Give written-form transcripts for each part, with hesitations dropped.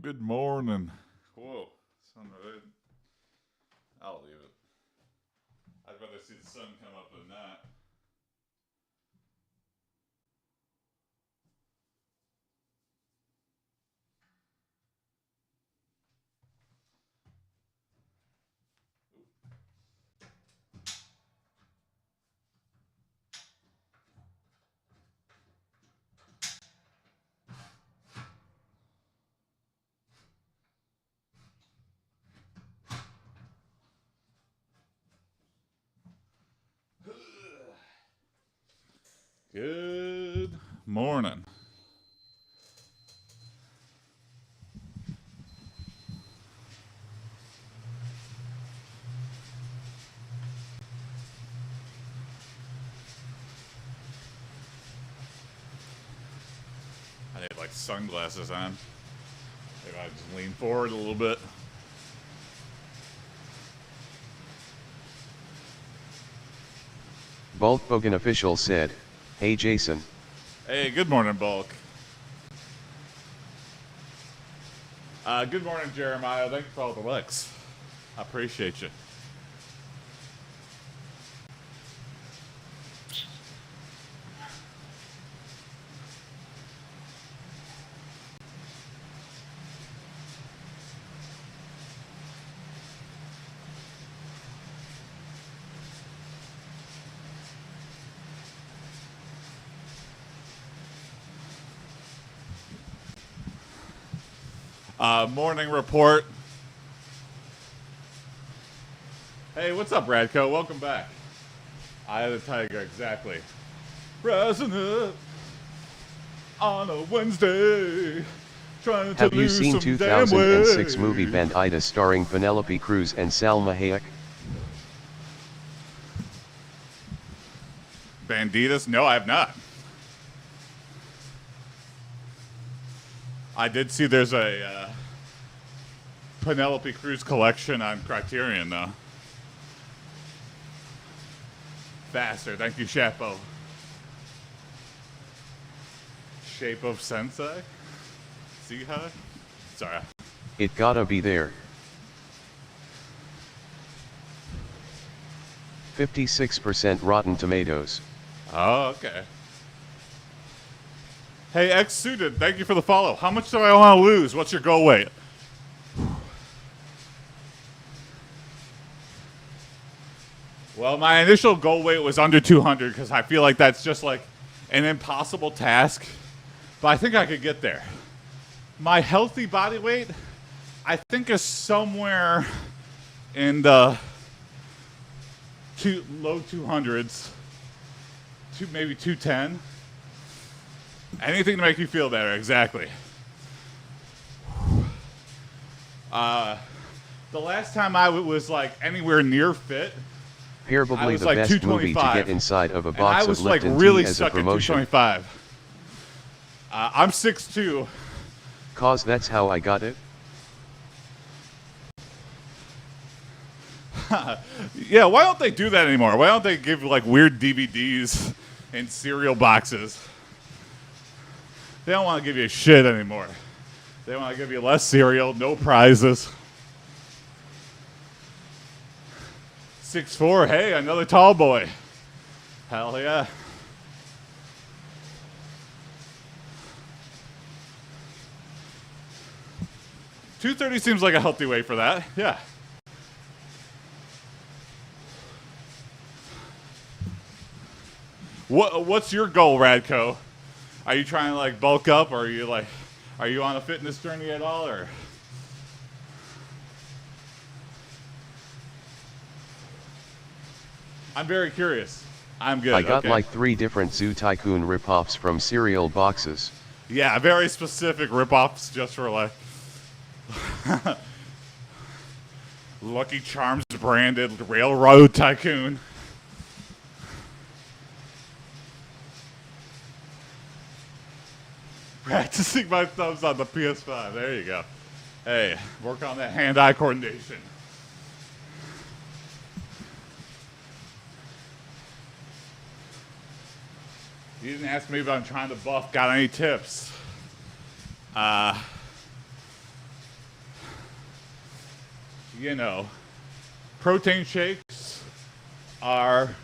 Good morning. Whoa, sun red. I'll leave it. I'd rather see the sun come up than not. Good morning. I need like sunglasses on. Maybe I just lean forward a little bit. Bulk Bogan official said, "Hey Jason." Hey, good morning, Bulk. Good morning, Jeremiah. Thank you for all the likes. I appreciate you. Morning report. Hey, what's up, Radco? Welcome back. Eye of the Tiger, exactly. Rising up on a Wednesday, trying to Have you lose seen some 2006 damn movie weight. Aipd starring Penelope Cruz and Salma Hayek? Banditas? No, I have not. I did see there's a Penelope Cruz collection on Criterion, though. Faster. Thank you, Chapo. Shape of Sensei? See how? Sorry. It gotta be there. 56% Rotten Tomatoes. Oh, okay. Hey, X-Suited, thank you for the follow. How much do I want to lose? What's your goal weight? Well, my initial goal weight was under 200 because I feel like that's just like an impossible task. But I think I could get there. My healthy body weight, I think, is somewhere in the low 200s, maybe 210. Anything to make you feel better, exactly. The last time I was like anywhere near fit, I Arguably was the like best movie to 225. get inside of a And box I was of like Lipton really tea as a stuck at promotion. 225. I'm 6'2". Cause that's how I got it. Yeah, why don't they do that anymore? Why don't they give like weird DVDs and cereal boxes? They don't want to give you shit anymore. They want to give you less cereal, no prizes. 6'4", hey, another tall boy. Hell yeah. $230 seems like a healthy weight for that, yeah. What's your goal, Radco? Are you trying to like bulk up, or are you on a fitness journey at all, or? I'm very curious. I'm good. I got okay. like 3 different Zoo Tycoon ripoffs from cereal boxes. Yeah, very specific ripoffs just for like Lucky Charms branded Railroad Tycoon. Practicing my thumbs on the PS5. There you go. Hey, work on that hand-eye coordination. You didn't ask me if I'm trying to buff. Got any tips? you know, protein shakes are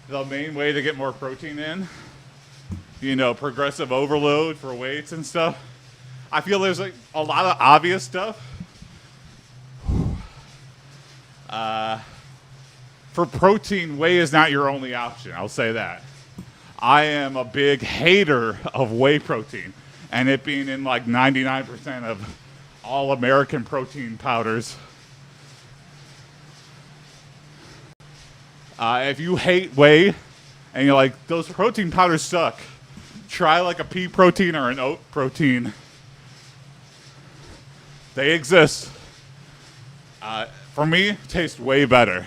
the main way to get more protein in. You know, progressive overload for weights and stuff. I feel there's like a lot of obvious stuff. For protein, whey is not your only option. I'll say that. I am a big hater of whey protein, and it being in like 99% of all American protein powders. If you hate whey and you're like, those protein powders suck, try like a pea protein or an oat protein. They exist. For me, taste way better.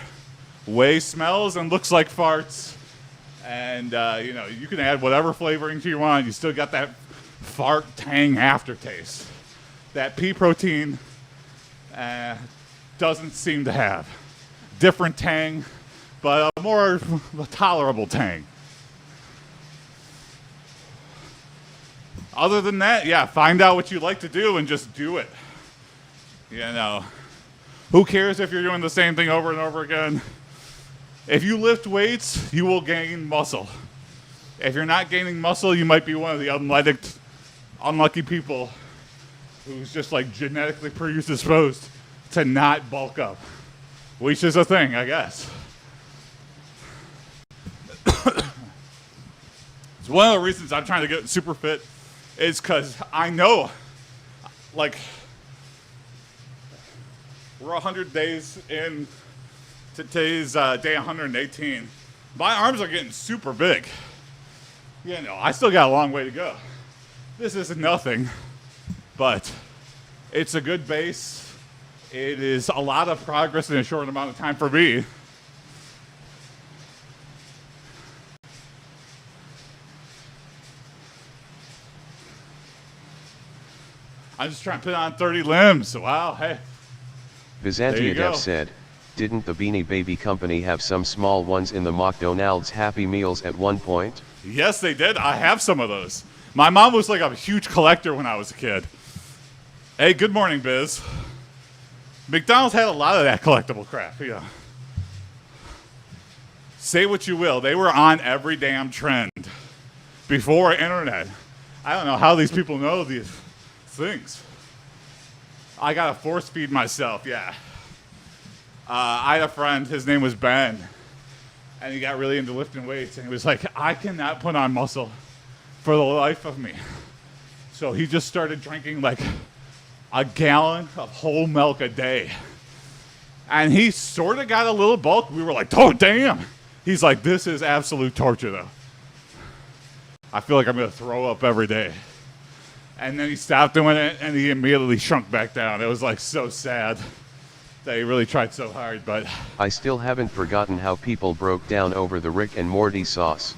Whey smells and looks like farts. And, you know, you can add whatever flavorings you want. You still got that fart tang aftertaste. That pea protein doesn't seem to have. Different tang, but a more tolerable tang. Other than that, yeah, find out what you like to do and just do it. You know, who cares if you're doing the same thing over and over again? If you lift weights, you will gain muscle. If you're not gaining muscle, you might be one of the unlucky people who's just like genetically predisposed to not bulk up, which is a thing, I guess. It's one of the reasons I'm trying to get super fit is because I know, like, we're 100 days in. Today's day 118. My arms are getting super big. You know, I still got a long way to go. This is nothing, but it's a good base. It is a lot of progress in a short amount of time for me. I'm just trying to put on 30 limbs. Wow, hey. Byzantiadev said, didn't the Beanie Baby company have some small ones in the McDonald's Happy Meals at one point? Yes, they did. I have some of those. My mom was like a huge collector when I was a kid. Hey, good morning, Biz. McDonald's had a lot of that collectible crap, yeah. Say what you will, they were on every damn trend before internet. I don't know how these people know these things. I gotta force feed myself, yeah. I had a friend, his name was Ben, and he got really into lifting weights, and he was like, I cannot put on muscle for the life of me. So he just started drinking like a gallon of whole milk a day. And he sort of got a little bulk. We were like, oh, damn. He's like, this is absolute torture, though. I feel like I'm going to throw up every day. And then he stopped doing it, and he immediately shrunk back down. It was like so sad. They really tried so hard, but I still haven't forgotten how people broke down over the Rick and Morty sauce.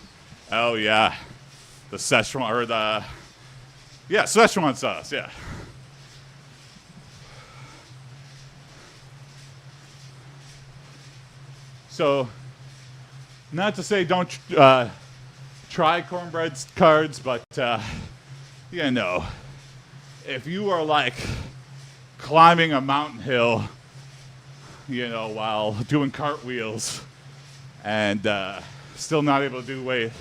Oh yeah, the Szechuan or the Szechuan sauce, yeah. So, not to say don't try cornbread cards, but you know, if you are like climbing a mountain hill, you know, while doing cartwheels and still not able to do weight,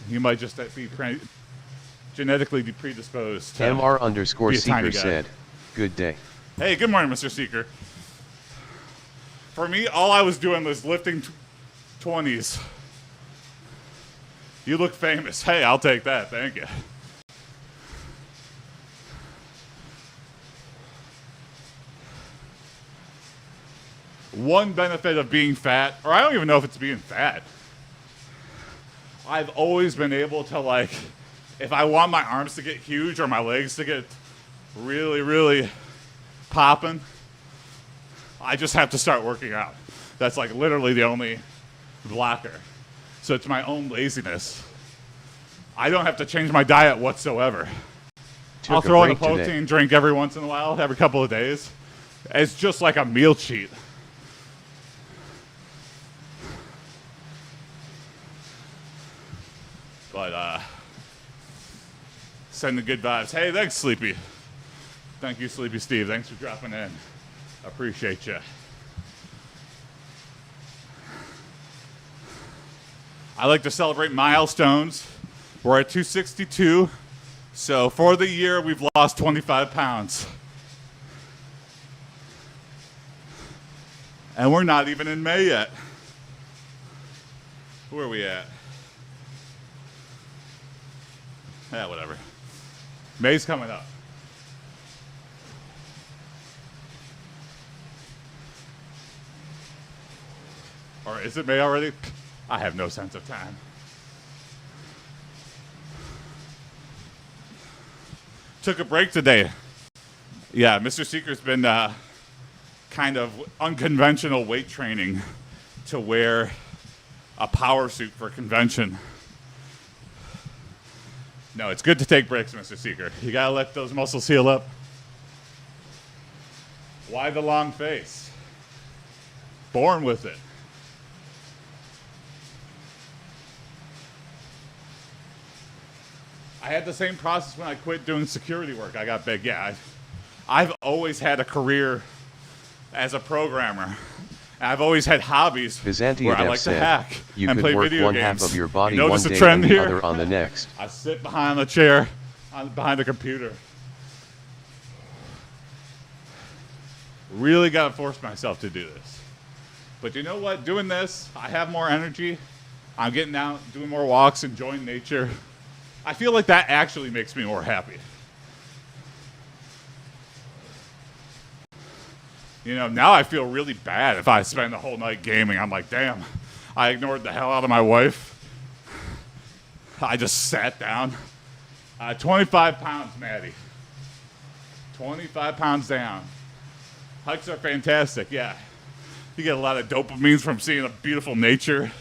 you might just be genetically predisposed to MR_Seeker said, good day. Hey, good morning, Mr. Seeker. For me, all I was doing was lifting 20s. You look famous. Hey, I'll take that. Thank you. One benefit of being fat, or I don't even know if it's being fat, I've always been able to, like, if I want my arms to get huge or my legs to get really, really popping, I just have to start working out. That's like literally the only blocker. So it's my own laziness. I don't have to change my diet whatsoever. I'll throw in a protein drink every once in a while, every couple of days. It's just like a meal cheat. But sending good vibes. Hey, thanks, Sleepy. Thank you, Sleepy Steve. Thanks for dropping in. I Appreciate you. I like to celebrate milestones. We're at 262. So for the year, we've lost 25 pounds. And we're not even in May yet. Where are we at? Yeah, whatever. May's coming up. Or is it May already? I have no sense of time. Took a break today. Yeah, Mr. Seeker's been kind of unconventional weight training to wear a power suit for convention. No, it's good to take breaks, Mr. Seeker. You gotta let those muscles heal up. Why the long face? Born with it. I had the same process when I quit doing security work. I got big. Yeah, I've always had a career as a programmer. I've always had hobbies where I like to hack and play video games. You could work one half of your body one day and the other on the next. I sit behind the chair, behind the computer. Really got to force myself to do this. But you know what? Doing this, I have more energy. I'm getting out, doing more walks, enjoying nature. I feel like that actually makes me more happy. You know, now I feel really bad if I spend the whole night gaming. I'm like, damn, I ignored the hell out of my wife. I just sat down. 25 pounds, Maddie. 25 pounds down. Hikes are fantastic, yeah. You get a lot of dopamines from seeing the beautiful nature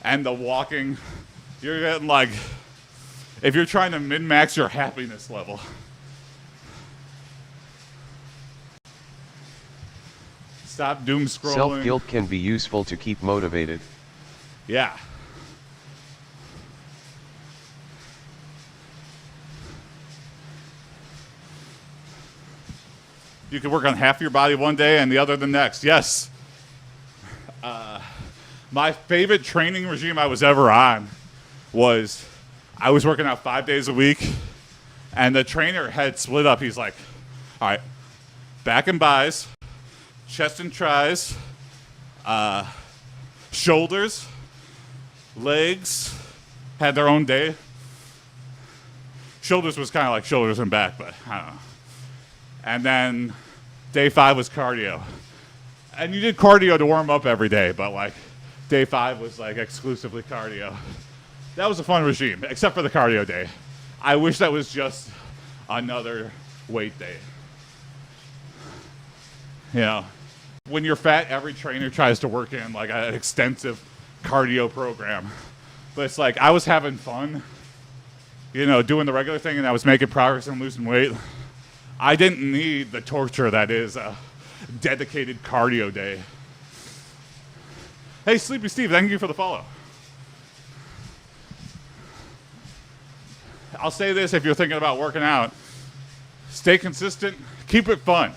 and the walking. You're getting like, if you're trying to min-max your happiness level. Stop doom scrolling. Self-guilt can be useful to keep motivated. Yeah. You can work on half your body one day and the other the next. Yes. My favorite training regime I was ever on was I was working out 5 days a week, and the trainer had split up. He's like, all right, back and buys, chest and tries, shoulders, legs, had their own day. Shoulders was kind of like shoulders and back, but I don't know. And then day 5 was cardio. And you did cardio to warm up every day, but like day 5 was like exclusively cardio. That was a fun regime, except for the cardio day. I wish that was just another weight day. You know, when you're fat, every trainer tries to work in like an extensive cardio program. But it's like I was having fun, you know, doing the regular thing, and I was making progress and losing weight. I didn't need the torture that is a dedicated cardio day. Hey, Sleepy Steve, thank you for the follow. I'll say this if you're thinking about working out. Stay consistent, keep it fun.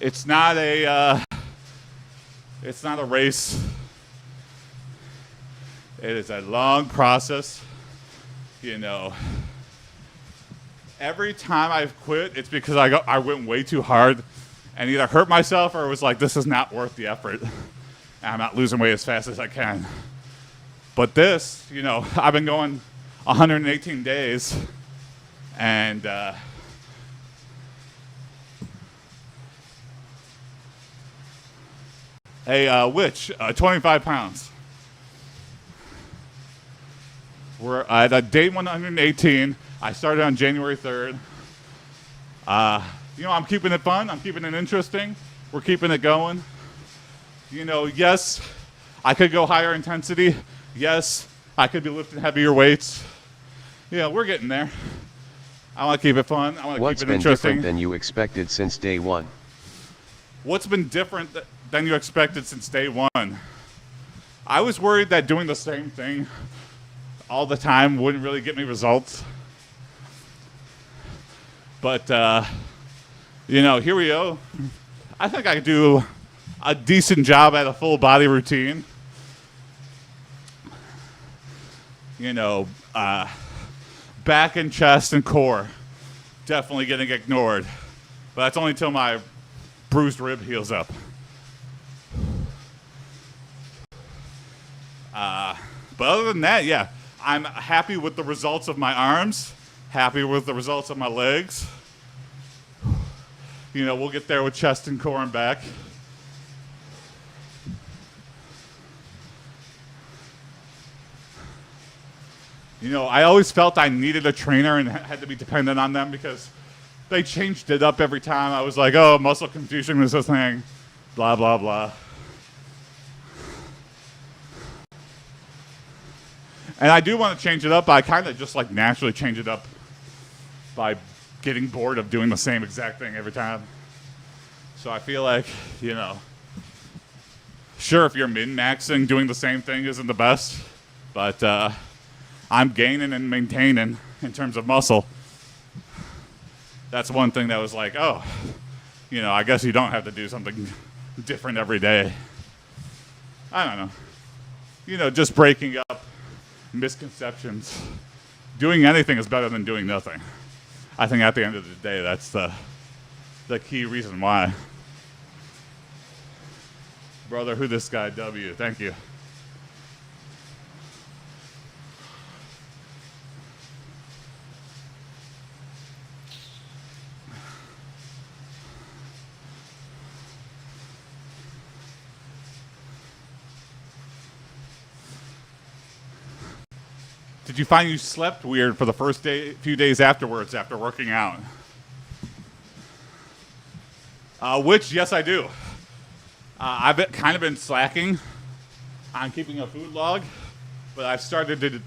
It's not a race. It is a long process. You know, every time I've quit, it's because I went way too hard and either hurt myself or it was like, this is not worth the effort. And I'm not losing weight as fast as I can. But this, you know, I've been going 118 days, and which 25 pounds. We're at day 118. I started on January 3rd. You know, I'm keeping it fun. I'm keeping it interesting. We're keeping it going. You know, yes, I could go higher intensity. Yes, I could be lifting heavier weights. Yeah, we're getting there. I want to keep it fun. I want to keep it interesting. What's been different than you expected since day one? What's been different than you expected since day one? I was worried that doing the same thing all the time wouldn't really get me results. But Here we go. I think I could do a decent job at a full body routine. Back and chest and core definitely getting ignored. But that's only till my bruised rib heals up. But other than that, yeah, I'm happy with the results of my arms, happy with the results of my legs. We'll get there with chest and core and back. I always felt I needed a trainer and had to be dependent on them because they changed it up every time. I was like, oh, muscle confusion is a thing, blah, blah, blah. And I do want to change it up, but I kind of just naturally change it up by getting bored of doing the same exact thing every time. So I feel like, sure, if you're min-maxing, doing the same thing isn't the best, but I'm gaining and maintaining in terms of muscle. That's one thing that was like, oh, I guess you don't have to do something different every day. I don't know. Just breaking up misconceptions. Doing anything is better than doing nothing. I think at the end of the day, that's the key reason why. Brother, who this guy, W, thank you. Did you find you slept weird for the first few days afterwards after working out? Which, yes, I do. I've kind of been slacking on keeping a food log, but I've started to,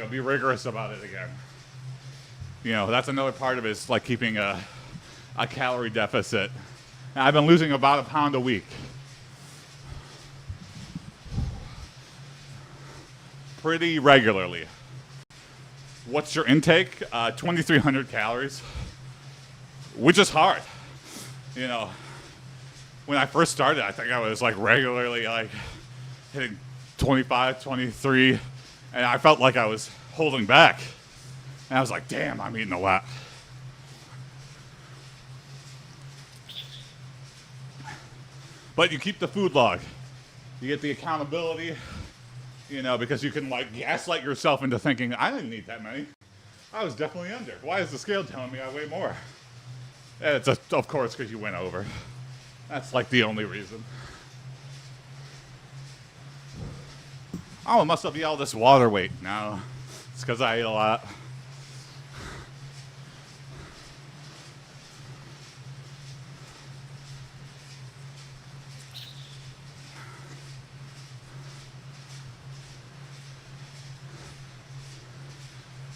be rigorous about it again. That's another part of it is keeping a calorie deficit. And I've been losing about a pound a week. Pretty regularly. What's your intake? 2,300 calories, which is hard. When I first started, I think I was regularly hitting 25, 23, and I felt like I was holding back. And I was like, damn, I'm eating a lot. But you keep the food log. You get the accountability. Because you can gaslight yourself into thinking, I didn't eat that many. I was definitely under. Why is the scale telling me I weigh more? And it's of course because you went over. That's the only reason. Oh, it must be all this water weight. No, it's because I ate a lot.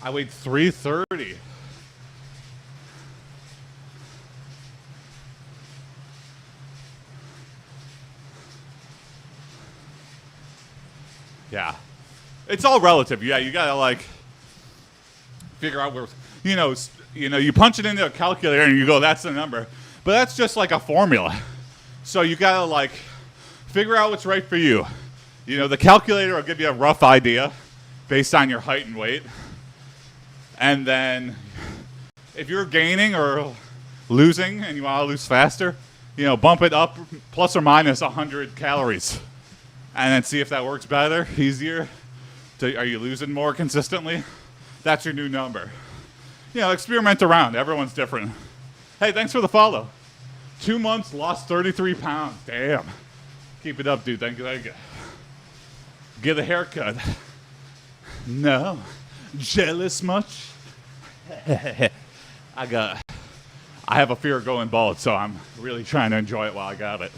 I weighed 330. Yeah. It's all relative. Yeah, you gotta figure out where, you punch it into a calculator and you go, that's the number. But that's just a formula. So you gotta figure out what's right for you. The calculator will give you a rough idea based on your height and weight. And then if you're gaining or losing and you want to lose faster, bump it up plus or minus 100 calories. And then see if that works better, easier. Are you losing more consistently? That's your new number. Experiment around. Everyone's different. Hey, thanks for the follow. 2 months, lost 33 pounds. Damn. Keep it up, dude. Thank you. Get a haircut. No. Jealous much? I have a fear of going bald, so I'm really trying to enjoy it while I got it.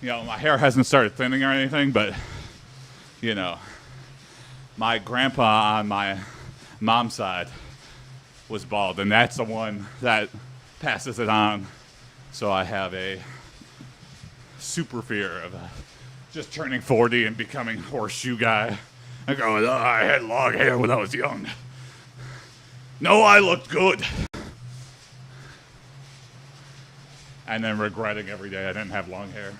My hair hasn't started thinning or anything, but, my grandpa on my mom's side was bald, and that's the one that passes it on. So I have a super fear of just turning 40 and becoming horseshoe guy. I go, oh, I had long hair when I was young. No, I looked good. and then regretting every day I didn't have long hair.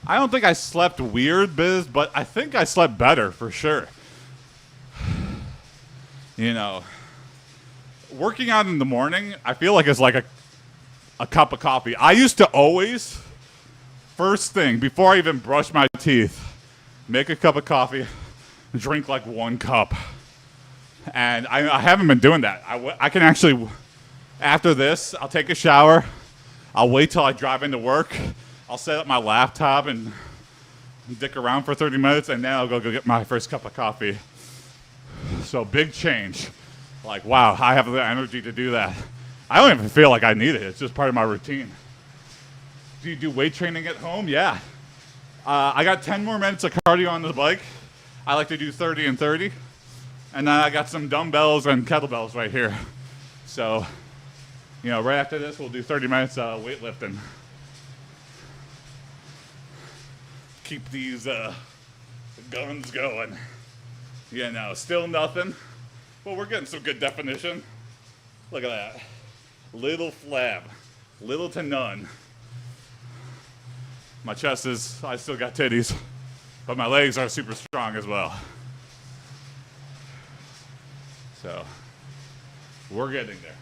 I don't think I slept weird, Biz, but I think I slept better for sure. You know, working out in the morning, I feel like it's like a cup of coffee. I used to always, first thing, before I even brush my teeth, make a cup of coffee, drink like 1 cup. And I haven't been doing that. I can actually, after this, I'll take a shower. I'll wait till I drive into work. I'll set up my laptop and dick around for 30 minutes, and then I'll go get my first cup of coffee. So big change. Like, wow, I have the energy to do that. I don't even feel like I need it. It's just part of my routine. Do you do weight training at home? Yeah. I got 10 more minutes of cardio on the bike. I like to do 30 and 30. And then I got some dumbbells and kettlebells right here. So, you know, right after this, we'll do 30 minutes of weightlifting. Keep these guns going. You know, still nothing. Well, we're getting some good definition. Look at that. Little flab. Little to none. My chest is, I still got titties, but my legs are super strong as well. So, we're getting there.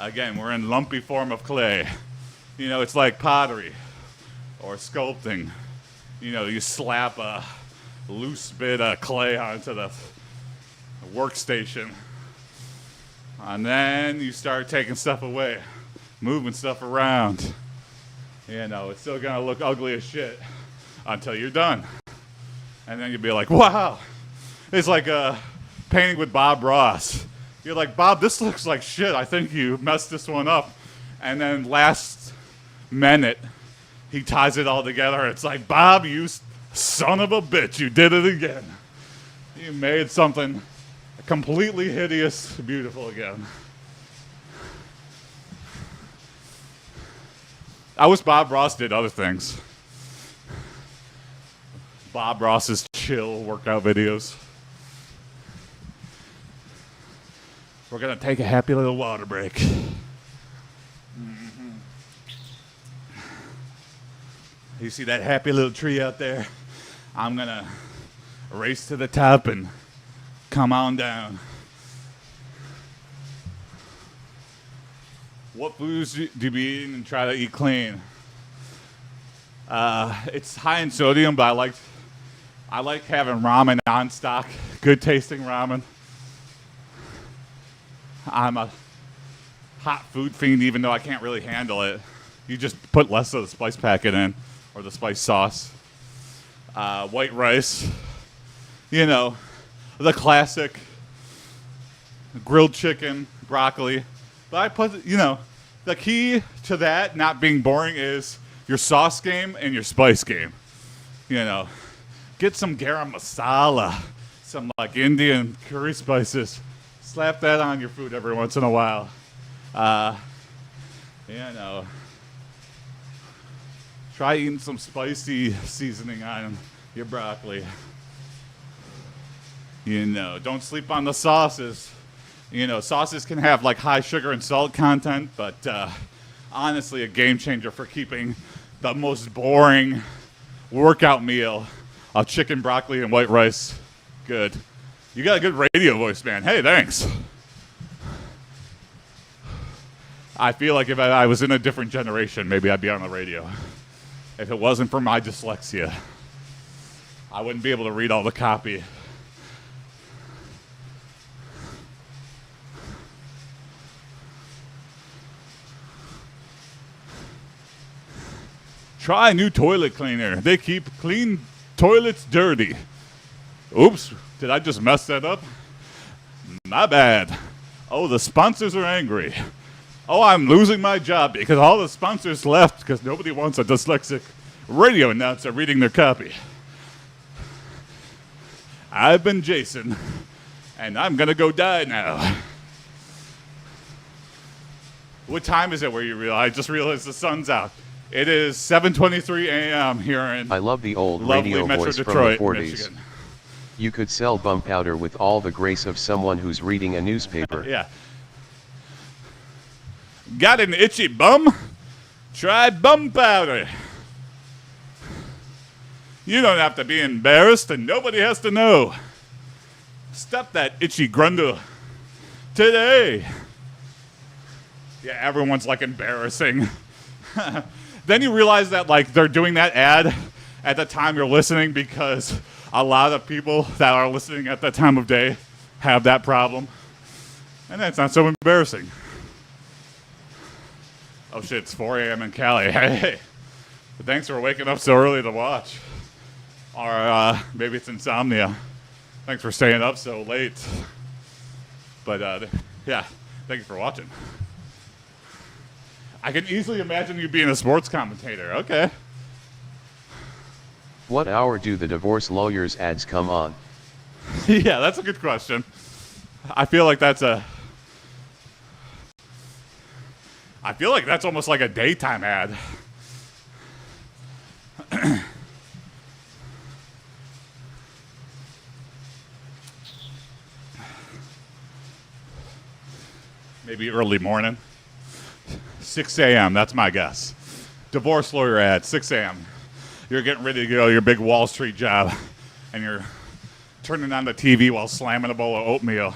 Again, we're in lumpy form of clay. You know, it's like pottery or sculpting. You know, you slap a loose bit of clay onto the workstation, and then you start taking stuff away, moving stuff around. You know, it's still gonna look ugly as shit until you're done. And then you'll be like, wow. It's like painting with Bob Ross. You're like, Bob, this looks like shit. I think you messed this one up. And then last minute, he ties it all together. It's like, Bob, you son of a bitch, you did it again. You made something completely hideous, beautiful again. I wish Bob Ross did other things. Bob Ross's chill workout videos. We're gonna take a happy little water break. Mm-hmm. You see that happy little tree out there? I'm gonna race to the top and come on down. What foods do you be eating and try to eat clean? It's high in sodium, but I like having ramen on stock, good tasting ramen. I'm a hot food fiend, even though I can't really handle it. You just put less of the spice packet in, or the spice sauce. White rice, you know, the classic grilled chicken, broccoli. But I put, you know, the key to that not being boring is your sauce game and your spice game. You know, get some garam masala, some like Indian curry spices. Slap that on your food every once in a while. You know, try eating some spicy seasoning on your broccoli. You know, don't sleep on the sauces. You know, sauces can have like high sugar and salt content, but honestly, a game changer for keeping the most boring workout meal of chicken, broccoli, and white rice good. You got a good radio voice, man. Hey, thanks. I feel like if I was in a different generation, maybe I'd be on the radio. If it wasn't for my dyslexia, I wouldn't be able to read all the copy. Try a new toilet cleaner. They keep clean toilets dirty. Oops, did I just mess that up? My bad. Oh, the sponsors are angry. Oh, I'm losing my job because all the sponsors left because nobody wants a dyslexic radio announcer reading their copy. I've been Jason, and I'm gonna go die now. What time is it where you realize? I just realized the sun's out. It is 7:23 a.m. here in I love the old lovely radio Metro voice Detroit, from the 40s. Michigan. You could sell bum powder with all the grace of someone who's reading a newspaper. Yeah. Got an itchy bum? Try bum powder. You don't have to be embarrassed, and nobody has to know. Stop that itchy grundle today. Yeah, everyone's like embarrassing. Then you realize that like they're doing that ad at the time you're listening because a lot of people that are listening at that time of day have that problem. And that's not so embarrassing. Oh shit, it's 4 a.m. in Cali. Hey, thanks for waking up so early to watch. Or maybe it's insomnia. Thanks for staying up so late. But yeah, thank you for watching. I can easily imagine you being a sports commentator. Okay. What hour do the divorce lawyers ads come on? Yeah, that's a good question. I feel like that's almost like a daytime ad. Maybe early morning. 6 a.m., that's my guess. Divorce lawyer ad, 6 a.m. You're getting ready to go to your big Wall Street job, and you're turning on the TV while slamming a bowl of oatmeal.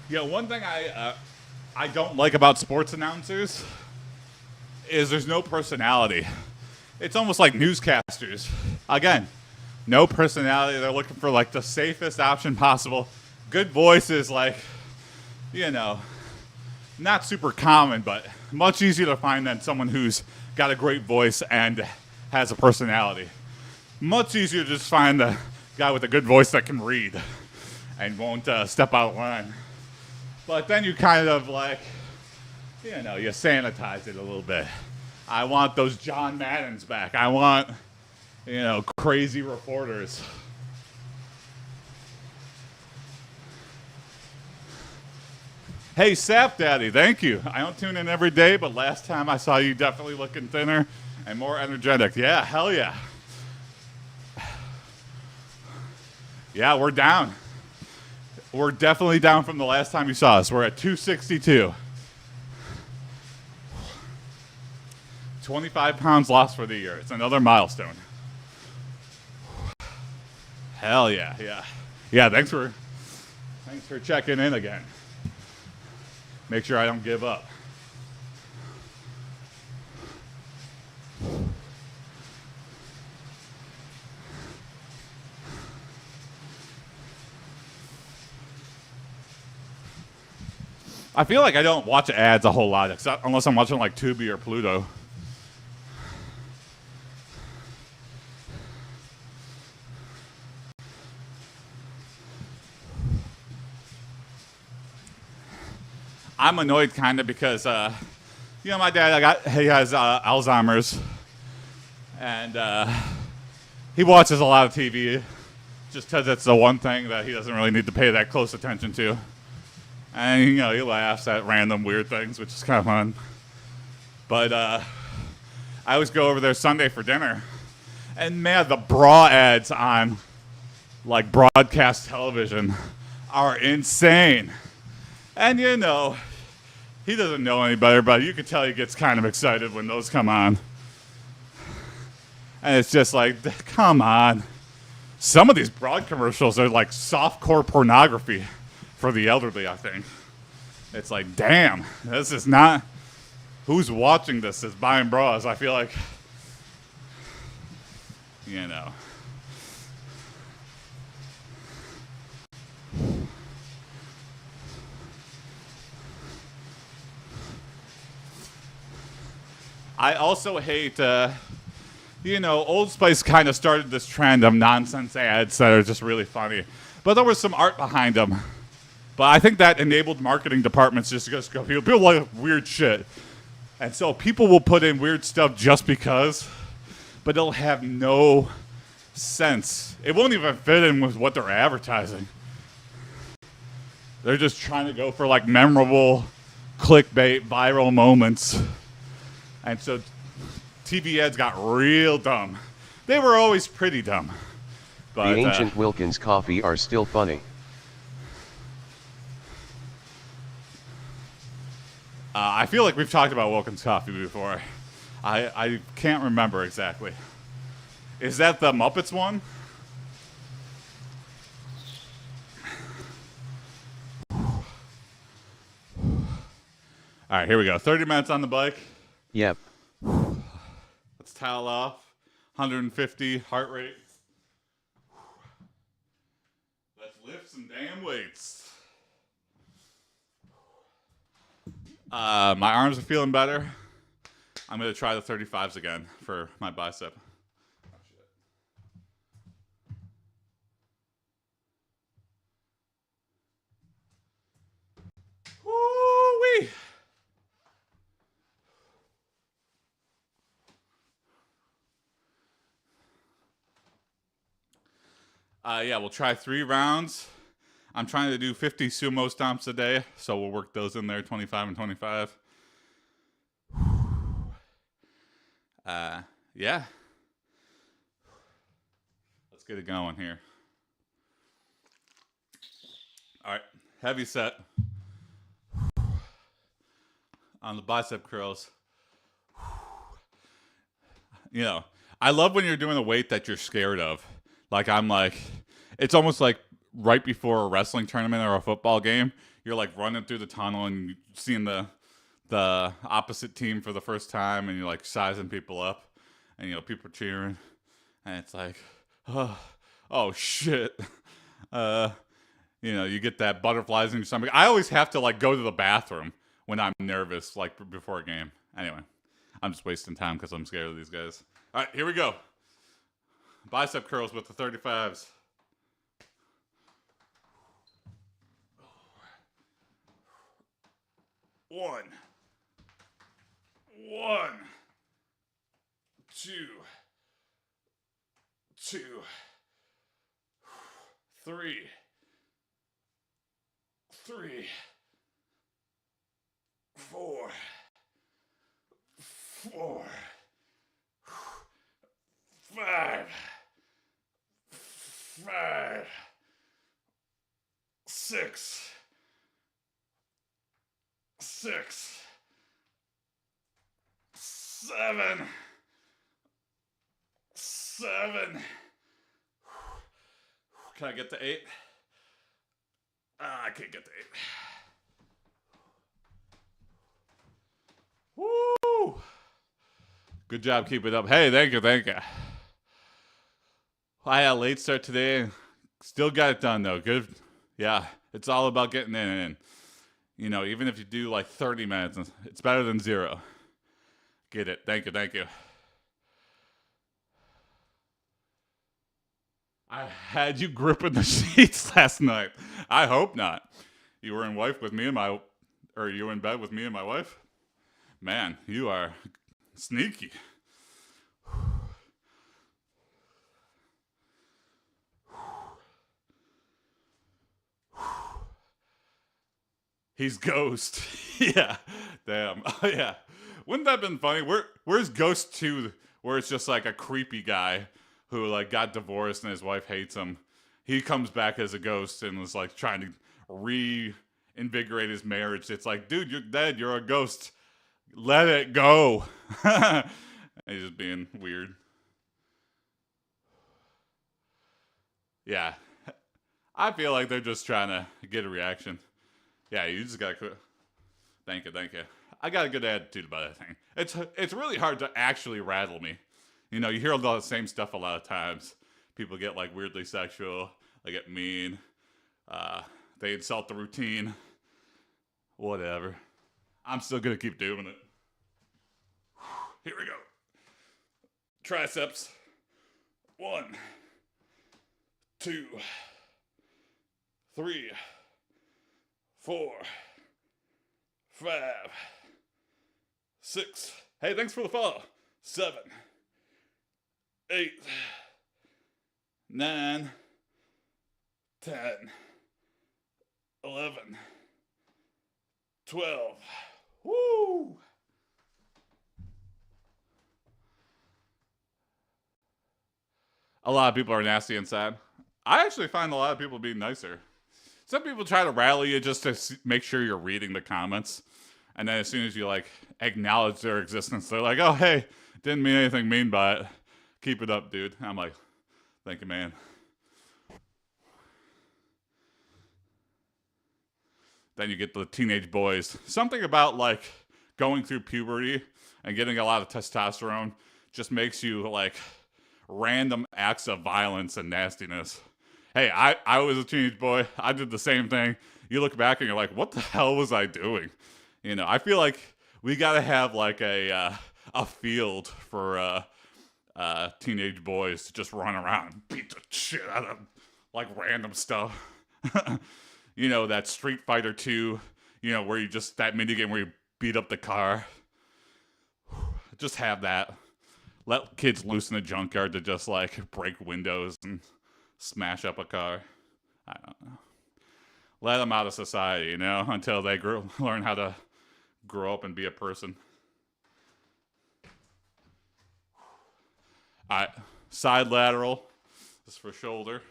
Yeah, one thing I don't like about sports announcers is there's no personality. It's almost like newscasters. Again, no personality. They're looking for like the safest option possible. Good voice is like, you know, not super common, but much easier to find than someone who's got a great voice and has a personality. Much easier to just find the guy with a good voice that can read and won't step out of line. But then you kind of like, you know, you sanitize it a little bit. I want those John Maddens back. I want, you know, crazy reporters. Hey, Sap Daddy, thank you. I don't tune in every day, but last time I saw you definitely looking thinner and more energetic. Yeah, hell yeah. Yeah, we're down. We're definitely down from the last time you saw us. We're at 262. 25 pounds lost for the year. It's another milestone. Hell yeah, yeah. Yeah, thanks for checking in again. Make sure I don't give up. I feel like I don't watch ads a whole lot, except unless I'm watching like Tubi or Pluto. I'm annoyed kind of because, you know, my dad, he has Alzheimer's, and he watches a lot of TV just because it's the one thing that he doesn't really need to pay that close attention to. And, you know, he laughs at random weird things, which is kind of fun. But I always go over there Sunday for dinner. And, man, the bra ads on, like, broadcast television are insane. And, you know, he doesn't know any better, but you can tell he gets kind of excited when those come on. And it's just like, come on. Some of these broad commercials are like softcore pornography for the elderly, I think. It's like, damn, this is not, who's watching this is buying bras. I feel like, you know. I also hate, Old Spice kind of started this trend of nonsense ads that are just really funny. But there was some art behind them. But I think that enabled marketing departments just to go, people like weird shit. And so people will put in weird stuff just because, but it'll have no sense. It won't even fit in with what they're advertising. They're just trying to go for like memorable clickbait viral moments. And so TV ads got real dumb. They were always pretty dumb. But, the ancient Wilkins coffee are still funny. I feel like we've talked about Wilkins coffee before. I can't remember exactly. Is that the Muppets one? All right, here we go. 30 minutes on the bike. Yep. Let's towel off. 150 heart rate. Let's lift some damn weights. My arms are feeling better. I'm going to try the 35s again for my bicep. Woo-wee! Yeah, we'll try 3 rounds. I'm trying to do 50 sumo stomps a day, so we'll work those in there, 25 and 25. Yeah. Let's get it going here. All right, heavy set. On the bicep curls. I love when you're doing a weight that you're scared of. It's almost like right before a wrestling tournament or a football game, you're like running through the tunnel and seeing the opposite team for the first time, and you're like sizing people up, and people are cheering, and it's like, oh shit, you get that butterflies in your stomach. I always have to like go to the bathroom when I'm nervous, like before a game. Anyway, I'm just wasting time because I'm scared of these guys. All right, here we go. Bicep curls with the 35s. One, 2, 3, 4, 5, 6, 7. Can I get to 8? I can't get to 8. Woo! Good job, keep it up. Hey, thank you. I had a late start today. Still got it done, though. Good. Yeah, it's all about getting in and in. Even if you do like 30 minutes, it's better than 0. Get it. Thank you. I had you gripping the sheets last night. I hope not. You were in bed with me and my wife? Man, you are sneaky. He's Ghost. Yeah. Damn. Oh, yeah. Wouldn't that have been funny? Where's Ghost 2, where it's just like a creepy guy who like got divorced and his wife hates him. He comes back as a ghost and was like trying to reinvigorate his marriage. It's like, dude, you're dead. You're a ghost. Let it go. He's just being weird. Yeah. I feel like they're just trying to get a reaction. Yeah, you just gotta quit. Thank you. I got a good attitude about that thing. It's really hard to actually rattle me. You hear a lot of the same stuff a lot of times. People get like weirdly sexual. They get mean. They insult the routine. Whatever. I'm still gonna keep doing it. Here we go. triceps. 1, 2, 3, 4, 5, 6. Hey, thanks for the follow. 7, 8, 9, 10, 11, 12. Woo! A lot of people are nasty and sad. I actually find a lot of people being nicer. Some people try to rally you just to make sure you're reading the comments. And then as soon as you, like, acknowledge their existence, they're like, oh, hey, didn't mean anything mean by it. Keep it up, dude. I'm like, thank you, man. Then you get the teenage boys. Something about, like, going through puberty and getting a lot of testosterone just makes you, like, random acts of violence and nastiness. Hey, I was a teenage boy. I did the same thing. You look back and you're like, what the hell was I doing? You know, I feel like we gotta have like a field for teenage boys to just run around and beat the shit out of like random stuff. You know, that Street Fighter 2, you know, where you just, that minigame where you beat up the car. Just have that. Let kids loose in the junkyard to just like break windows and smash up a car. I don't know. Let them out of society, you know, until they learn how to grow up and be a person. All right, side lateral. This is for shoulder.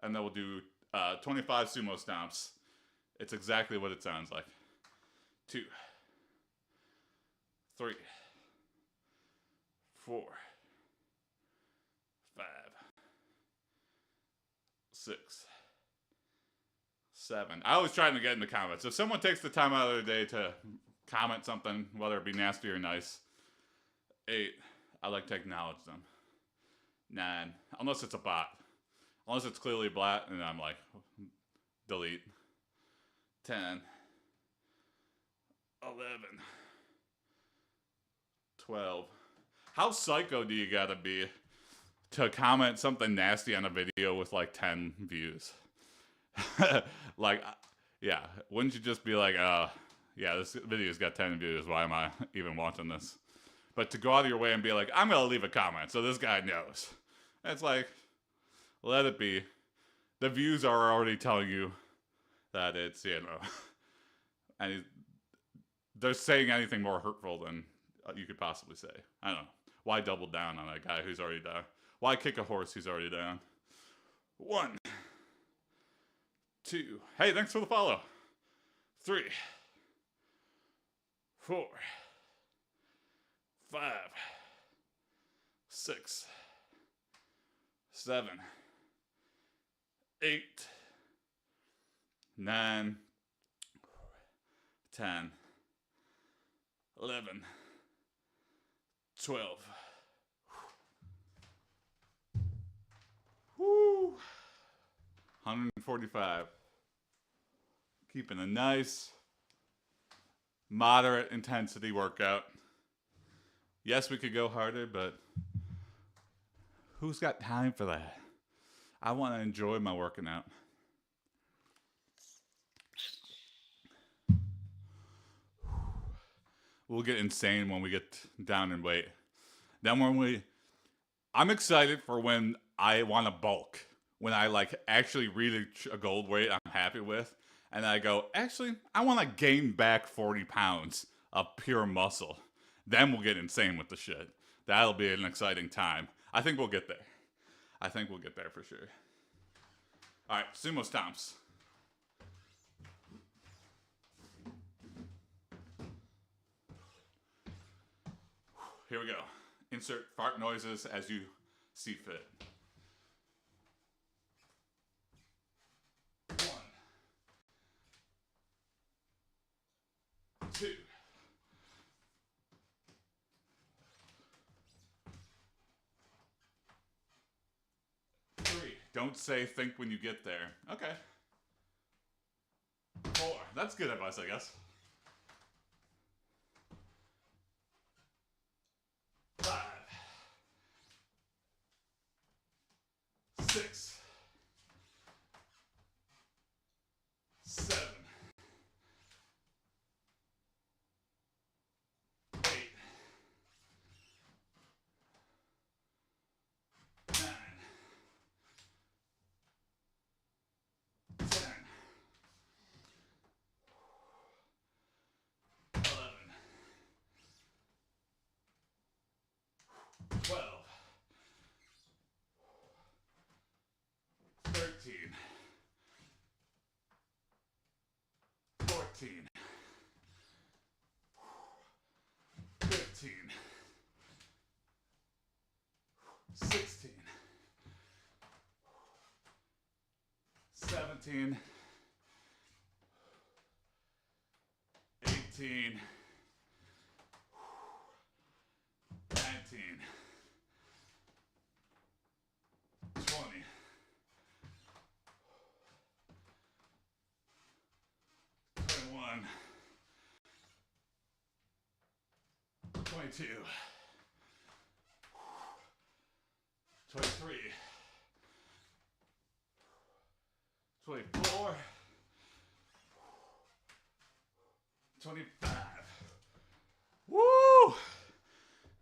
And then we'll do 25 sumo stomps. It's exactly what it sounds like. 2, 3, 4, 5, 6, 7. I always try to get in the comments. If someone takes the time out of their day to comment something, whether it be nasty or nice. 8, I like to acknowledge them. 9, unless it's a bot. Unless it's clearly a bot, and I'm like, delete. 10, 11, 12. How psycho do you gotta be to comment something nasty on a video with like 10 views? Like, yeah, wouldn't you just be like, yeah, this video's got 10 views, why am I even watching this? But to go out of your way and be like, I'm gonna leave a comment so this guy knows. It's like, let it be. The views are already telling you that it's, you know, and they're saying anything more hurtful than you could possibly say. I don't know. Why double down on a guy who's already down? Why kick a horse who's already down? 1, 2. Hey, thanks for the follow. 3, 4, 5, 6, 7, 8, 9, 10, 11, 12. Woo! 145. Keeping a nice, moderate intensity workout. Yes, we could go harder, but who's got time for that? I want to enjoy my working out. We'll get insane when we get down in weight. Then I'm excited for when I want to bulk. When I like actually reach a goal weight I'm happy with. And I go, actually, I want to gain back 40 pounds of pure muscle. Then we'll get insane with the shit. That'll be an exciting time. I think we'll get there. I think we'll get there for sure. All right, sumo stomps. Here we go. Insert fart noises as you see fit. 1, 2. 3. Don't say think when you get there. Okay. 4. That's good advice, I guess. 5. 17, 18, 19, 20, 21, 22, 23, 24, 25. Woo!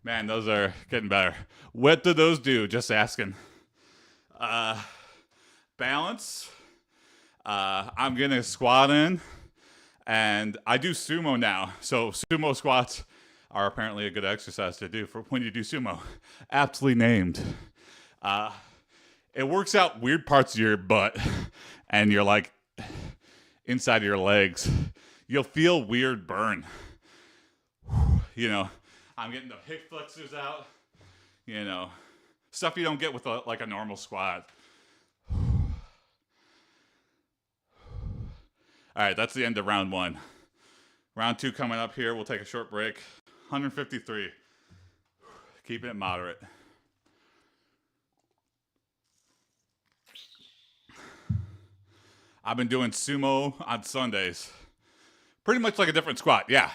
Man, those are getting better. What do those do? Just asking. Balance. I'm getting a squat in, and I do sumo now. So sumo squats are apparently a good exercise to do for when you do sumo. Aptly named. It works out weird parts of your butt, and you're like inside of your legs. You'll feel weird burn. You know, I'm getting the hip flexors out. You know, stuff you don't get with like a normal squat. All right, that's the end of round 1. Round 2 coming up here. We'll take a short break. 153. Keeping it moderate. I've been doing sumo on Sundays. Pretty much like a different squat, yeah.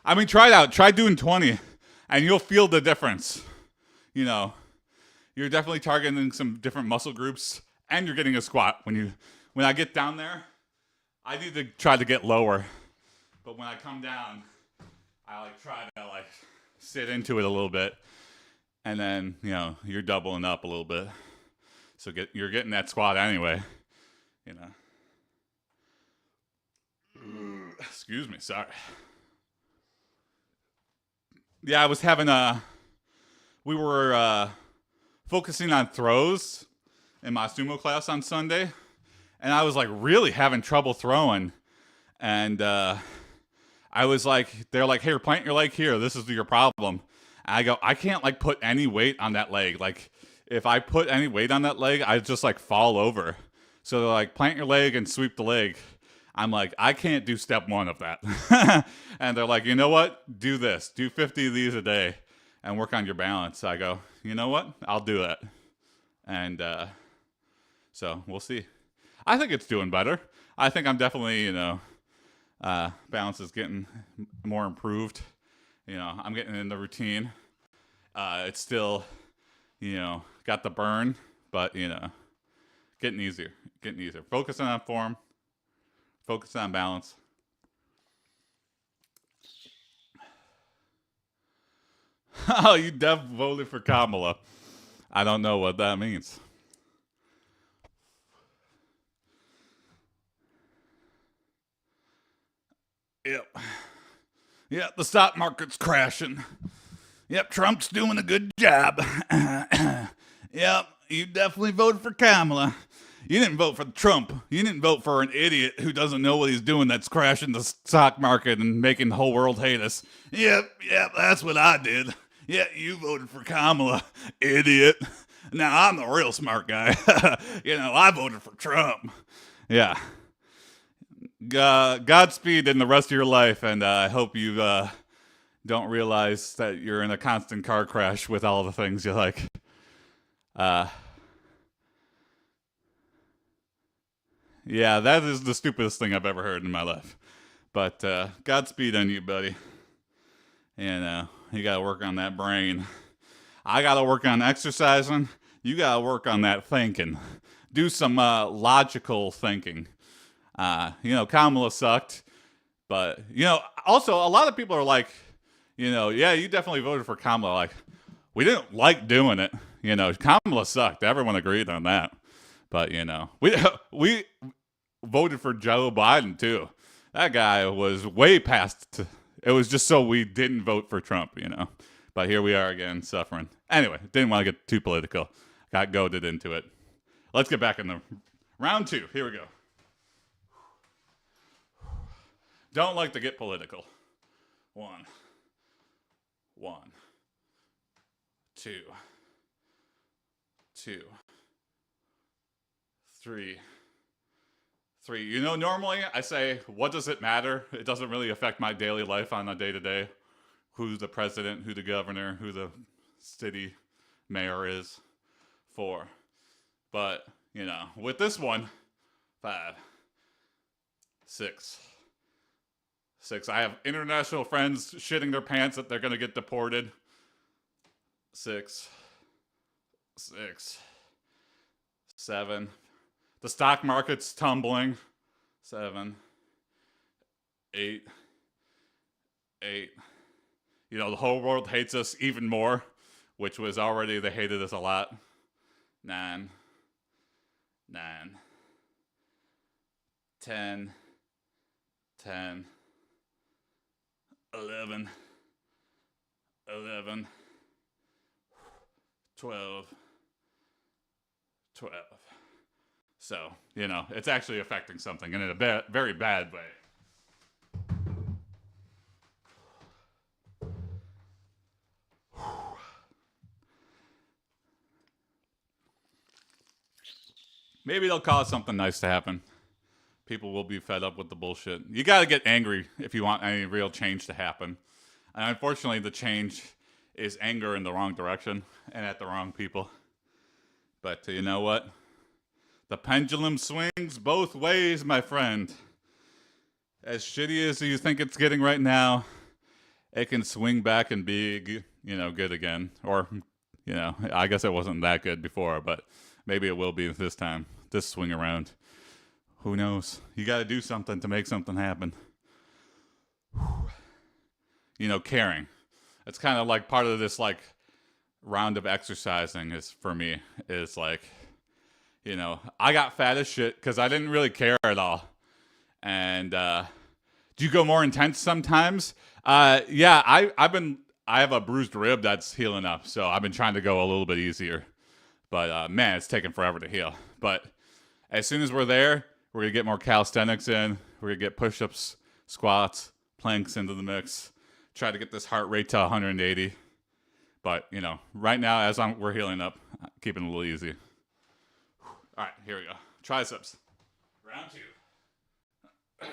I mean, try it out. Try doing 20, and you'll feel the difference. You know, you're definitely targeting some different muscle groups, and you're getting a squat. When I get down there, I need to try to get lower. But when I come down, I like try to like sit into it a little bit, and then you're doubling up a little bit. So you're getting that squat anyway. You know. Excuse me, sorry. Yeah, I was having we were focusing on throws in my sumo class on Sunday, and I was like really having trouble throwing, and I was like, they're like, "Here, plant your leg here. This is your problem." And I go, I can't like put any weight on that leg. Like, if I put any weight on that leg, I just like fall over. So they're like, plant your leg and sweep the leg. I'm like, I can't do step 1 of that. And they're like, you know what? Do this. Do 50 of these a day and work on your balance. I go, you know what? I'll do that. And so we'll see. I think it's doing better. I think I'm definitely, balance is getting more improved. I'm getting in the routine. It's still, got the burn, but, getting easier. Focusing on form. Focusing on balance. Oh, you definitely voted for Kamala. I don't know what that means. Yep, the stock market's crashing. Yep, Trump's doing a good job. Yep, you definitely voted for Kamala. You didn't vote for Trump. You didn't vote for an idiot who doesn't know what he's doing that's crashing the stock market and making the whole world hate us. Yep, that's what I did. Yeah, you voted for Kamala, idiot. Now, I'm the real smart guy. I voted for Trump. Yeah. Godspeed in the rest of your life, and I hope you don't realize that you're in a constant car crash with all the things you like. Yeah, that is the stupidest thing I've ever heard in my life. But Godspeed on you, buddy. You gotta work on that brain. I gotta work on exercising. You gotta work on that thinking. Do some logical thinking. Kamala sucked. But, also a lot of people are like, yeah, you definitely voted for Kamala. Like, we didn't like doing it. Kamala sucked. Everyone agreed on that. But, we voted for Joe Biden, too. That guy was way past. It was just so we didn't vote for Trump, But here we are again, suffering. Anyway, didn't want to get too political. Got goaded into it. Let's get back in the round 2. Here we go. Don't like to get political. 1, 2, 3, 3. You know, normally I say, what does it matter? It doesn't really affect my daily life on a day to day. Who the president, who the governor, who the city mayor is. 4. But, you know, with this one, 5. 6. 6. I have international friends shitting their pants that they're going to get deported. 6. 6. 7. The stock market's tumbling. 7. 8. 8. You know, the whole world hates us even more, which was already, they hated us a lot. 9. 9. 10. 10. 11. 11. 12. 12. So, you know, it's actually affecting something and in a very bad way. Maybe they'll cause something nice to happen. People will be fed up with the bullshit. You got to get angry if you want any real change to happen. And unfortunately, the change is anger in the wrong direction and at the wrong people. But you know what? The pendulum swings both ways, my friend. As shitty as you think it's getting right now, it can swing back and be, you know, good again. Or, you know, I guess it wasn't that good before, but maybe it will be this time. This swing around. Who knows? You got to do something to make something happen. You know, caring. It's kind of like part of this, like, round of exercising is, for me, is like, you know, I got fat as shit because I didn't really care at all. And do you go more intense sometimes? Yeah, I have a bruised rib that's healing up, so I've been trying to go a little bit easier. But man, it's taking forever to heal. But as soon as we're there, we're gonna get more calisthenics in. We're gonna get push-ups, squats, planks into the mix. Try to get this heart rate to 180. But you know, right now as we're healing up, keeping it a little easy. All right, here we go. Triceps. Round 2.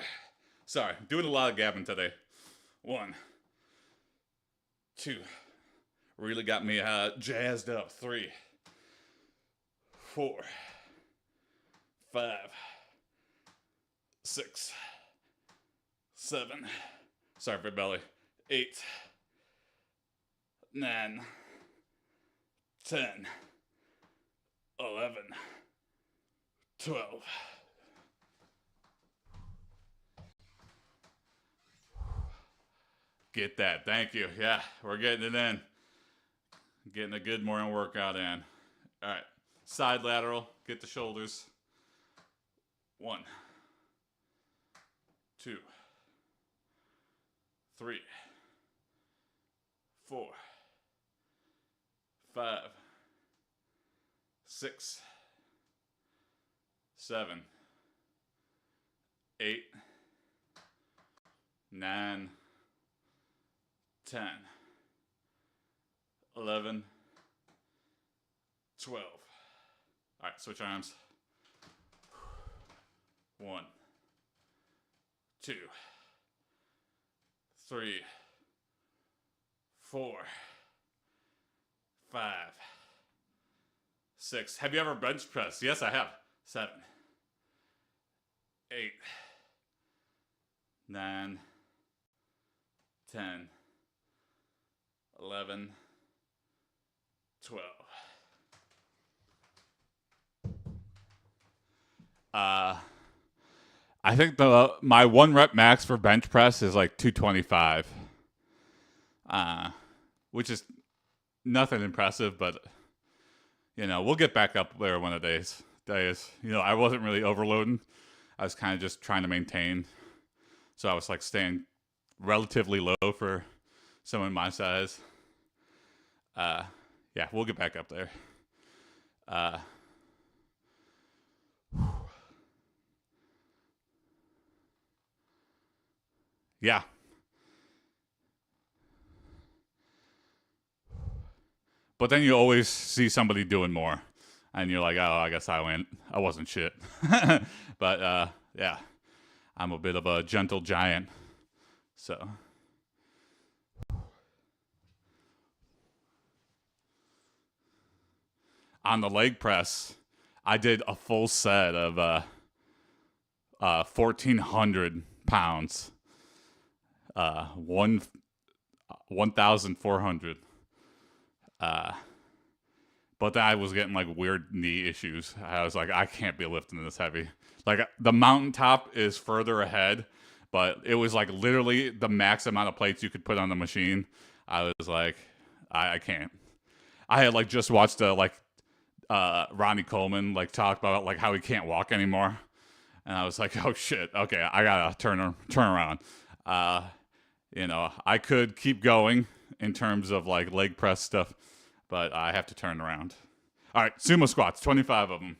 Sorry, doing a lot of gabbing today. 1, 2. Really got me jazzed up. 3, 4, 5, 6, 7. Sorry for belly. 8, 9, 10, 11, 12. Get that. Thank you. Yeah, we're getting it in. Getting a good morning workout in. All right. Side lateral. Get the shoulders. 1, 2, 3, 4, 5, 6, 7, 8, 9, 10, 11, 12. All right, switch arms. 1, 2, 3, 4, 5, 6. Have you ever bench pressed? Yes, I have. 7, 8, 9, 10, 11, 12. I think my 1 rep max for bench press is like 225, which is nothing impressive, but you know, we'll get back up there one of the days. You know, I wasn't really overloading. I was kind of just trying to maintain. So I was like staying relatively low for someone my size. Yeah, we'll get back up there. Yeah. But then you always see somebody doing more, and you're like, oh, I guess I wasn't shit. But yeah, I'm a bit of a gentle giant. So on the leg press, I did a full set of 1,400 pounds, 1,400. But then I was getting like weird knee issues. I was like, I can't be lifting this heavy. Like the mountaintop is further ahead, but it was like literally the max amount of plates you could put on the machine. I was like, I can't. I had like just watched Ronnie Coleman like talk about like how he can't walk anymore, and I was like, oh shit, okay, I gotta turn around. I could keep going in terms of like leg press stuff, but I have to turn around. All right, sumo squats, 25 of them.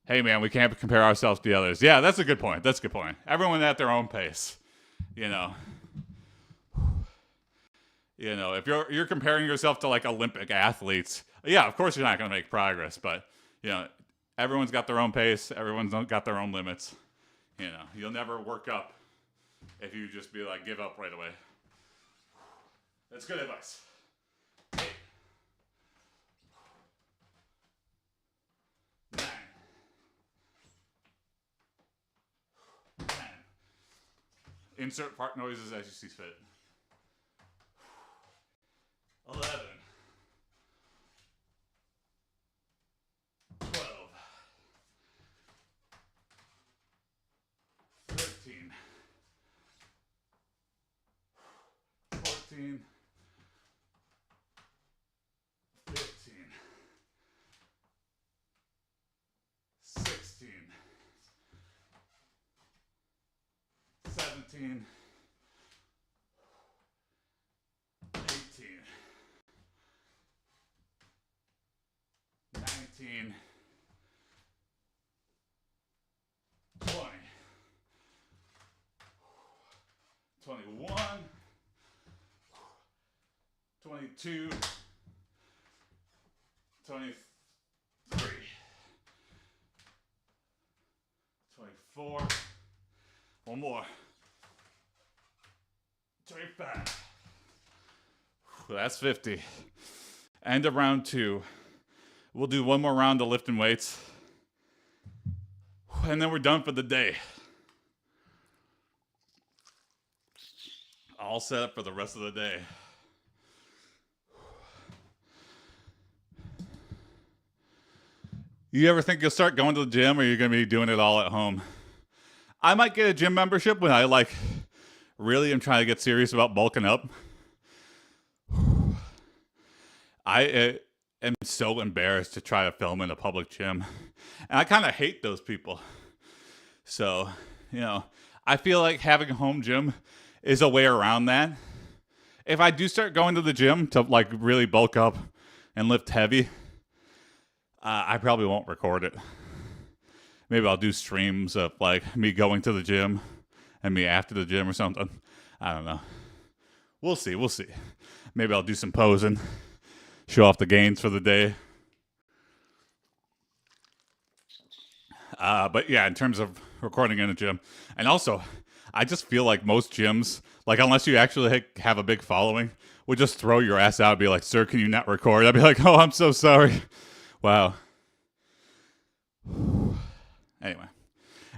Hey man, we can't compare ourselves to the others. Yeah, that's a good point. That's a good point. Everyone at their own pace. You know. If you're comparing yourself to like Olympic athletes, yeah, of course you're not going to make progress, but everyone's got their own pace, everyone's got their own limits. You'll never work up if you just be like give up right away. That's good advice. 8, 9, 10. Insert fart noises as you see fit. 11, 12, 13, 14, 15, 16, 17, 18, 19, 20, 21, 22, 23, 24, one more, 25. That's 50. End of round 2. We'll do one more round of lifting weights. And then we're done for the day. All set up for the rest of the day. You ever think you'll start going to the gym, or you're going to be doing it all at home? I might get a gym membership when I really am trying to get serious about bulking up. I am so embarrassed to try to film in a public gym. And I kind of hate those people. So, I feel like having a home gym is a way around that. If I do start going to the gym to really bulk up and lift heavy, I probably won't record it. Maybe I'll do streams of me going to the gym and me after the gym or something. I don't know. We'll see. Maybe I'll do some posing, show off the gains for the day. But yeah, in terms of recording in a gym. And also, I just feel like most gyms, unless you actually have a big following, would just throw your ass out and be like, sir, can you not record? I'd be like, oh, I'm so sorry. Wow. Anyway.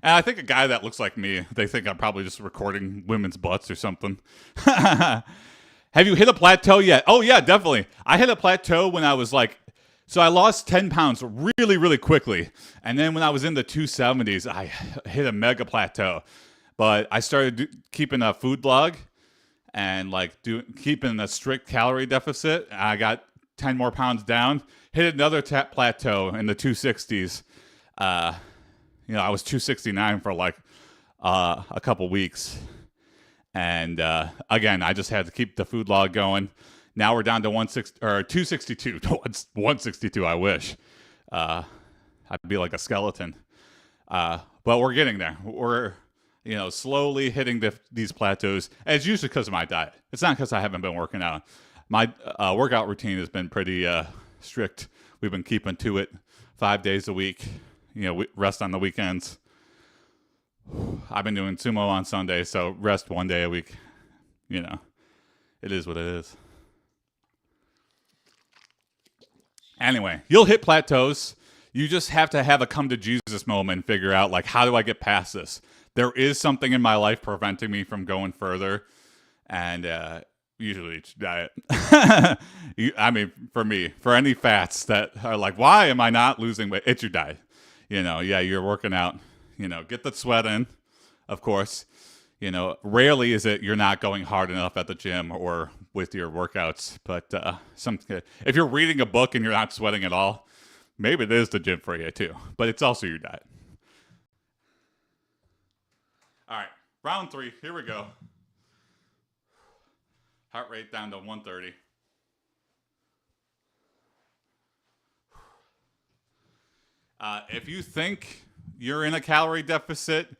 And I think a guy that looks like me, they think I'm probably just recording women's butts or something. Have you hit a plateau yet? Oh, yeah, definitely. I hit a plateau when I was so I lost 10 pounds really, really quickly. And then when I was in the 270s, I hit a mega plateau. But I started keeping a food log and keeping a strict calorie deficit. I got 10 more pounds down, hit another plateau in the 260s. Uh, I was 269 for like a couple weeks, and again, I just had to keep the food log going. Now we're down to 262. 162. I wish. I'd be like a skeleton. But we're getting there. We're slowly hitting these plateaus. And it's usually because of my diet. It's not because I haven't been working out. My workout routine has been pretty strict. We've been keeping to it 5 days a week. We rest on the weekends. I've been doing sumo on Sunday, so rest 1 day a week. It is what it is. Anyway, you'll hit plateaus. You just have to have a come to Jesus moment and figure out, like, how do I get past this? There is something in my life preventing me from going further. And usually it's diet. I mean, for me, for any fats that are like, why am I not losing weight? It's your diet. Yeah, you're working out. Get the sweat in, of course. Rarely is it you're not going hard enough at the gym or with your workouts. But if you're reading a book and you're not sweating at all, maybe it is the gym for you too. But it's also your diet. All right, round 3. Here we go. Heart rate down to 130. If you think you're in a calorie deficit,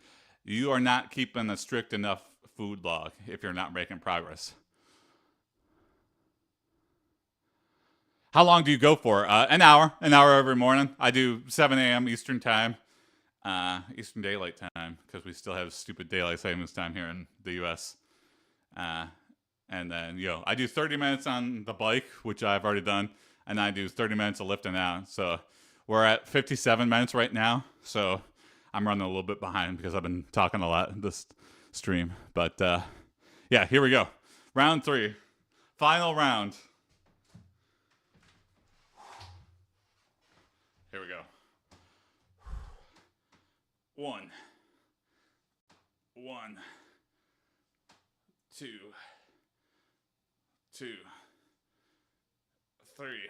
you are not keeping a strict enough food log if you're not making progress. How long do you go for? An hour every morning. I do 7 a.m. Eastern time, Eastern Daylight Time, because we still have stupid daylight savings time here in the U.S. And then, I do 30 minutes on the bike, which I've already done, and I do 30 minutes of lifting out. So we're at 57 minutes right now. So I'm running a little bit behind because I've been talking a lot this stream. But yeah, here we go. Round 3. Final round. Here we go. 1, 2, 2, 3,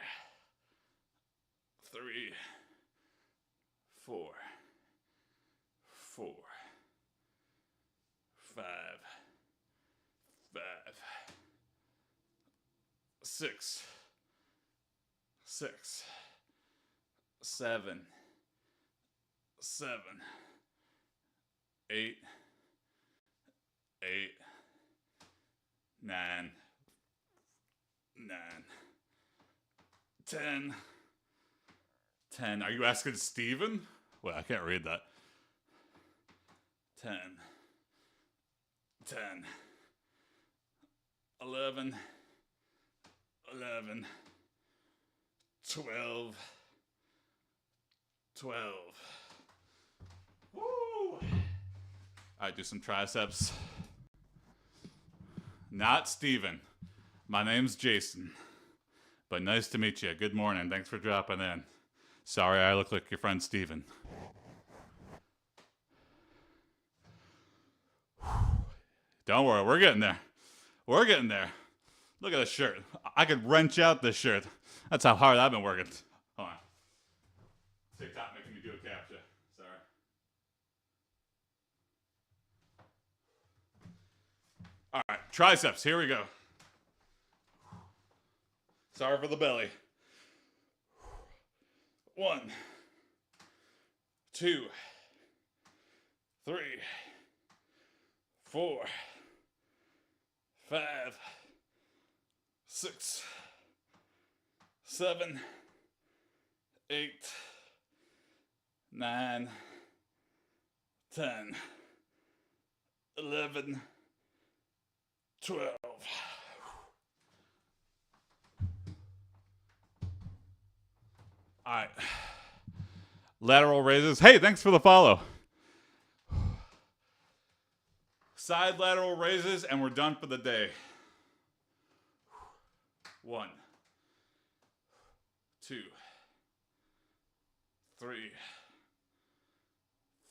4, 5, 6, 7, 8, 9, 10. Are you asking Steven? Well, I can't read that. 10, 11, 12. Woo! All right, do some triceps. Not Steven. My name's Jason. But nice to meet you. Good morning. Thanks for dropping in. Sorry I look like your friend Steven. Don't worry, we're getting there. Look at this shirt. I could wrench out this shirt. That's how hard I've been working. Hold on. TikTok making me do a captcha. Sorry. All right, triceps. Here we go. Sorry for the belly. 1, 2, 3, 4, 5, 6, 7, 8, 9, 10, 11, 12. All right. Lateral raises. Hey, thanks for the follow. Side lateral raises, and we're done for the day. 1, 2, 3,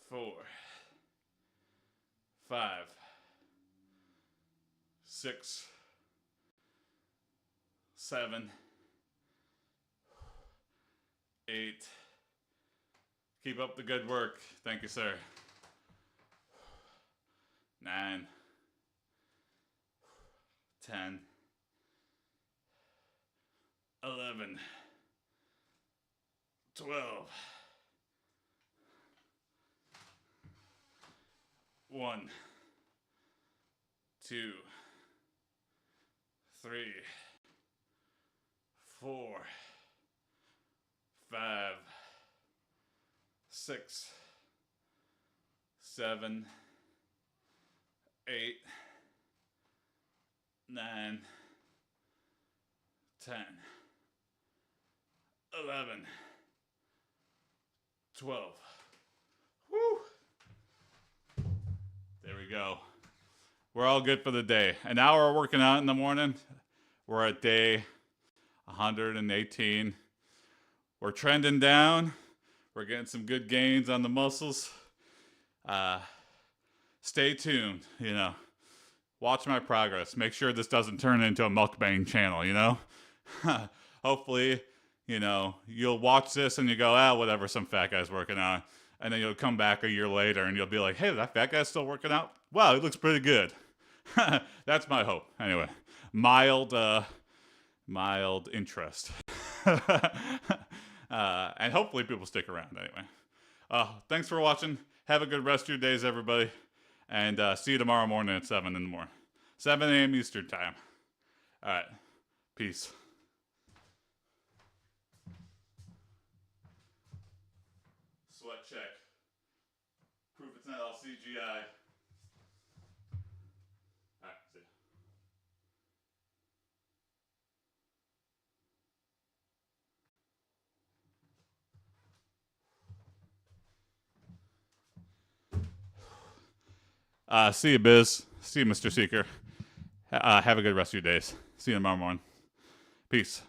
4, 5, 6, 7, 8. Keep up the good work. Thank you, sir. 9, 10, 11, 12, 1, 2, 3, 4, 5, 6, 7, 8, 9, 10, 11, 12. Woo! There we go. We're all good for the day. An hour of working out in the morning. We're at day 118. We're trending down. We're getting some good gains on the muscles. Stay tuned, you know. Watch my progress. Make sure this doesn't turn into a mukbang channel, you know? Hopefully, you know, you'll watch this and you go, whatever, some fat guy's working out. And then you'll come back a year later and you'll be like, hey, that fat guy's still working out? Wow, he looks pretty good. That's my hope. Anyway, mild interest. And hopefully people stick around anyway. Thanks for watching. Have a good rest of your days, everybody. And see you tomorrow morning at 7 in the morning. 7 a.m. Eastern time. All right. Peace. Sweat check. Proof it's not all CGI. All right. See ya. See you, Biz. See you, Mr. Seeker. Have a good rest of your days. See you tomorrow morning. Peace.